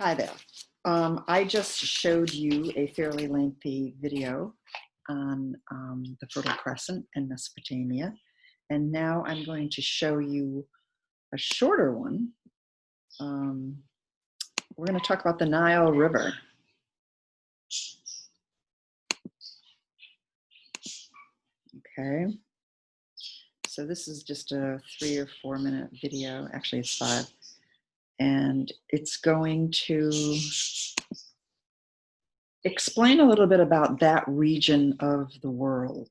Hi there. I just showed you a fairly lengthy video on the Fertile Crescent in Mesopotamia, and now I'm going to show you a shorter one. We're going to talk about the Nile River. Okay, so this is just a 3 or 4 minute video. Actually, it's 5, and it's going to explain a little bit about that region of the world.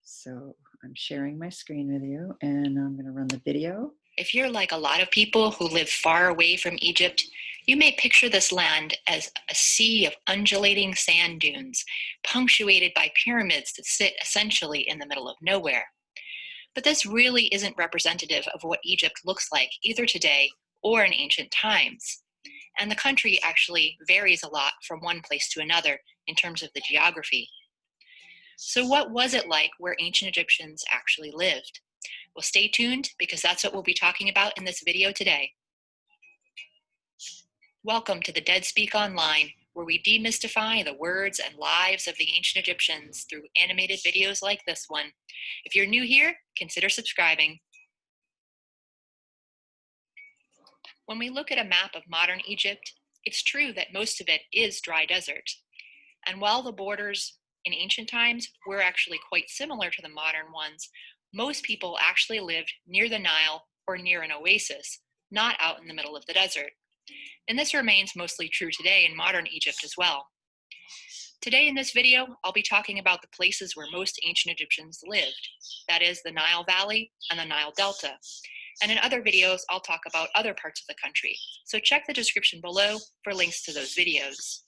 So I'm sharing my screen with you, and I'm going to run the video. If you're like a lot of people who live far away from Egypt, you may picture this land as a sea of undulating sand dunes, punctuated by pyramids that sit essentially in the middle of nowhere. But this really isn't representative of what Egypt looks like either today or in ancient times. And the country actually varies a lot from one place to another in terms of the geography. So what was it like where ancient Egyptians actually lived? Well, stay tuned because that's what we'll be talking about in this video today. Welcome to the Dead Speak Online, where we demystify the words and lives of the ancient Egyptians through animated videos like this one. If you're new here, consider subscribing. When we look at a map of modern Egypt, it's true that most of it is dry desert. And while the borders in ancient times were actually quite similar to the modern ones, most people actually lived near the Nile or near an oasis, not out in the middle of the desert. And this remains mostly true today in modern Egypt as well. Today in this video, I'll be talking about the places where most ancient Egyptians lived. That is the Nile Valley and the Nile Delta. And in other videos, I'll talk about other parts of the country. So check the description below for links to those videos.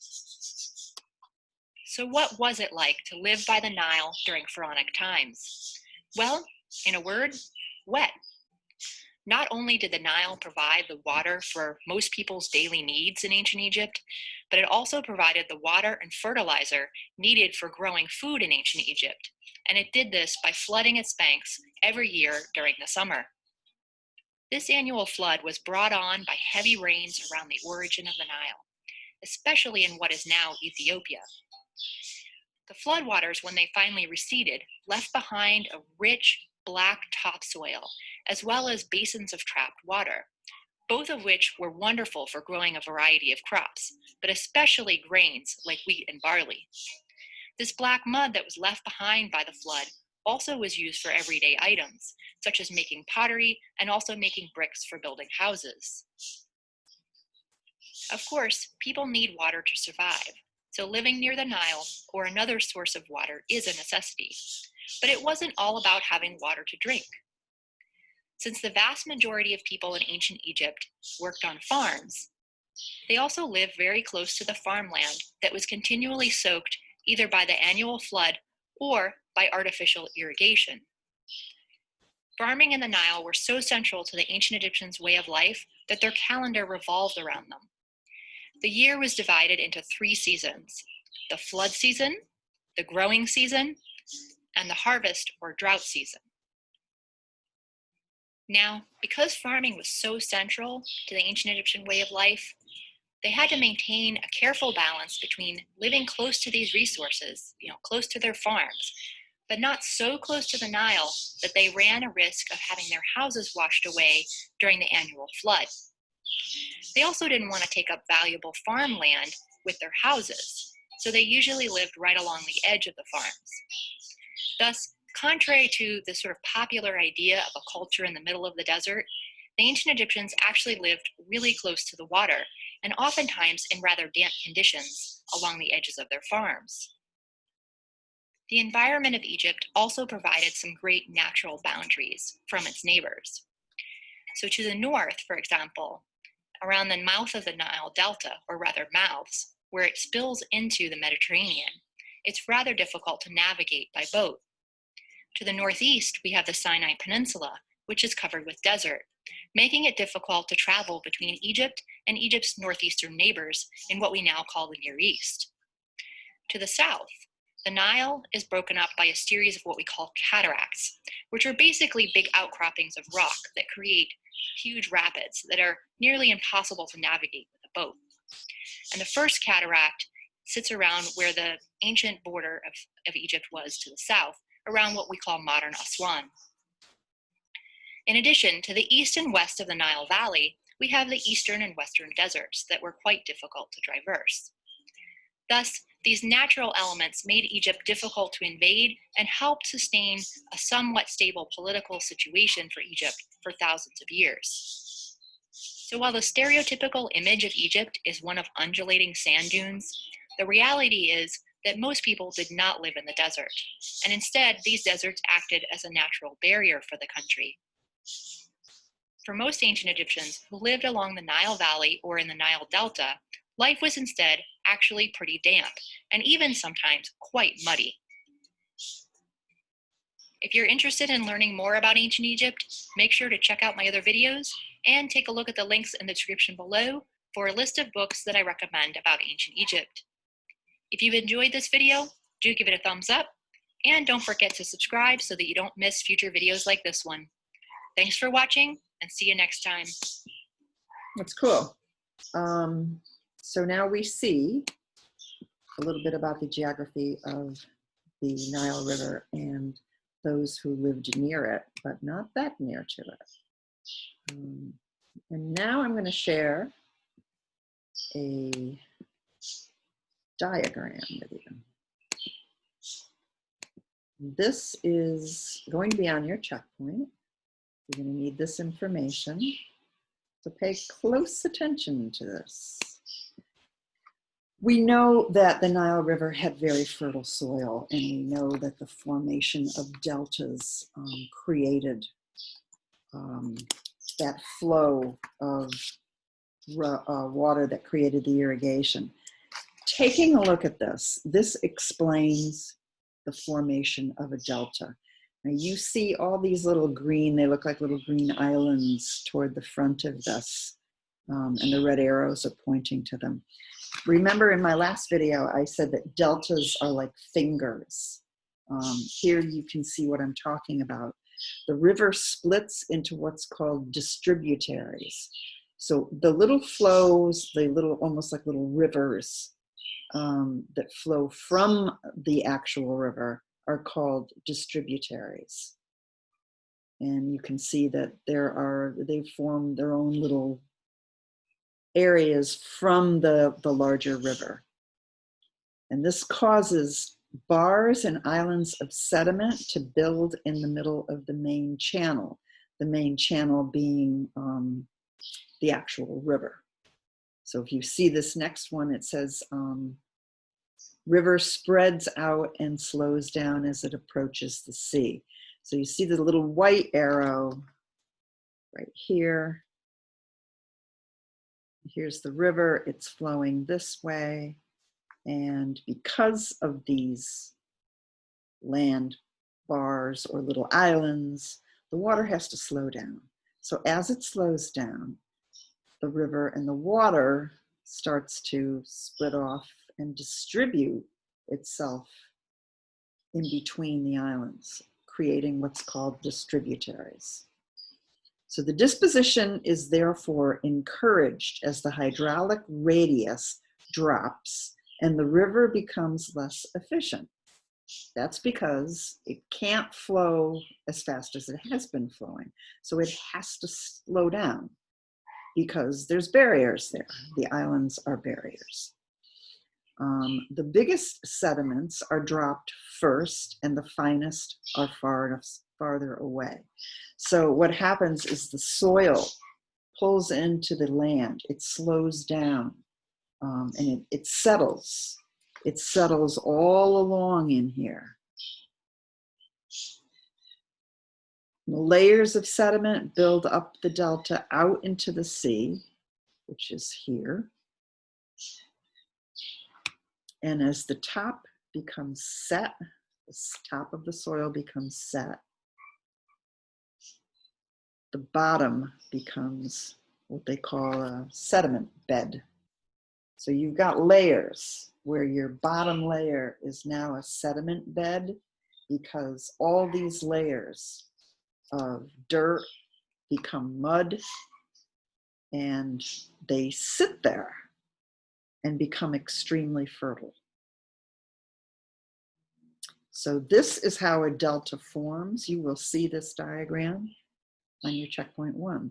So what was it like to live by the Nile during pharaonic times? Well, in a word, wet. Not only did the Nile provide the water for most people's daily needs in ancient Egypt, but it also provided the water and fertilizer needed for growing food in ancient Egypt. And it did this by flooding its banks every year during the summer. This annual flood was brought on by heavy rains around the origin of the Nile, especially in what is now Ethiopia. The floodwaters, when they finally receded, left behind a rich black topsoil, as well as basins of trapped water, both of which were wonderful for growing a variety of crops, but especially grains like wheat and barley. This black mud that was left behind by the flood also was used for everyday items, such as making pottery and also making bricks for building houses. Of course, people need water to survive, so living near the Nile or another source of water is a necessity. But it wasn't all about having water to drink. Since the vast majority of people in ancient Egypt worked on farms, they also lived very close to the farmland that was continually soaked either by the annual flood or by artificial irrigation. Farming and the Nile were so central to the ancient Egyptians' way of life that their calendar revolved around them. The year was divided into 3 seasons: the flood season, the growing season, and the harvest or drought season. Now, because farming was so central to the ancient Egyptian way of life, they had to maintain a careful balance between living close to these resources, close to their farms, but not so close to the Nile that they ran a risk of having their houses washed away during the annual flood. They also didn't want to take up valuable farmland with their houses, so they usually lived right along the edge of the farms. Thus, contrary to the sort of popular idea of a culture in the middle of the desert, the ancient Egyptians actually lived really close to the water, and oftentimes in rather damp conditions along the edges of their farms. The environment of Egypt also provided some great natural boundaries from its neighbors. So to the north, for example, around the mouth of the Nile Delta, or rather mouths, where it spills into the Mediterranean, it's rather difficult to navigate by boat. To the northeast, we have the Sinai Peninsula, which is covered with desert, making it difficult to travel between Egypt and Egypt's northeastern neighbors in what we now call the Near East. To the south, the Nile is broken up by a series of what we call cataracts, which are basically big outcroppings of rock that create huge rapids that are nearly impossible to navigate with a boat. And the first cataract sits around where the ancient border of Egypt was to the south, around what we call modern Aswan. In addition, to the east and west of the Nile Valley, we have the eastern and western deserts that were quite difficult to traverse. Thus, these natural elements made Egypt difficult to invade and helped sustain a somewhat stable political situation for Egypt for thousands of years. So while the stereotypical image of Egypt is one of undulating sand dunes, the reality is that most people did not live in the desert, and instead these deserts acted as a natural barrier for the country. For most ancient Egyptians who lived along the Nile Valley or in the Nile Delta, life was instead actually pretty damp, and even sometimes quite muddy. If you're interested in learning more about ancient Egypt, make sure to check out my other videos and take a look at the links in the description below for a list of books that I recommend about ancient Egypt. If you've enjoyed this video, do give it a thumbs up, and don't forget to subscribe so that you don't miss future videos like this one. Thanks for watching, and see you next time. That's cool. So now we see a little bit about the geography of the Nile River and those who lived near it, but not that near to it. And now I'm going to share a diagram with you. This is going to be on your checkpoint. You're going to need this information, so pay close attention to this. We know that the Nile River had very fertile soil, and we know that the formation of deltas created that flow of water that created the irrigation. Taking a look at this explains the formation of a delta. Now you see all these little green, they look like little green islands toward the front of this, and the red arrows are pointing to them. Remember in my last video, I said that deltas are like fingers. Here you can see what I'm talking about. The river splits into what's called distributaries. So the little flows, almost like little rivers that flow from the actual river are called distributaries. And you can see that they form their own little areas from the larger river. And this causes bars and islands of sediment to build in the middle of the main channel being the actual river. So if you see this next one, it says, river spreads out and slows down as it approaches the sea. So you see the little white arrow right here. Here's the river, it's flowing this way. And because of these land bars or little islands, the water has to slow down. So as it slows down, the river and the water starts to split off and distribute itself in between the islands, creating what's called distributaries. So the disposition is therefore encouraged as the hydraulic radius drops and the river becomes less efficient. That's because it can't flow as fast as it has been flowing. So it has to slow down because there's barriers there. The islands are barriers. The biggest sediments are dropped first and the finest are farther away. So what happens is the soil pulls into the land, it slows down, and it settles. It settles all along in here. The layers of sediment build up the delta out into the sea, which is here. And as the top becomes set, the top of the soil becomes set, the bottom becomes what they call a sediment bed. So you've got layers where your bottom layer is now a sediment bed because all these layers of dirt become mud, and they sit there and become extremely fertile. So this is how a delta forms. You will see this diagram on your checkpoint 1.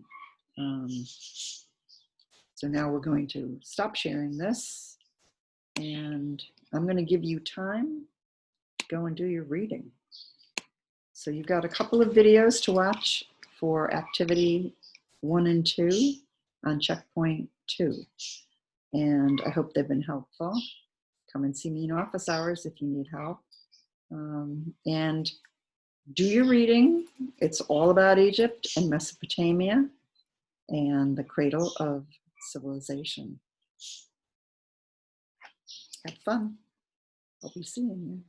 So now we're going to stop sharing this, and I'm going to give you time to go and do your reading. So you've got a couple of videos to watch for activity 1 and 2 on checkpoint 2. And I hope they've been helpful. Come and see me in office hours if you need help. And do your reading. It's all about Egypt and Mesopotamia and the cradle of civilization. Have fun. I'll be seeing you.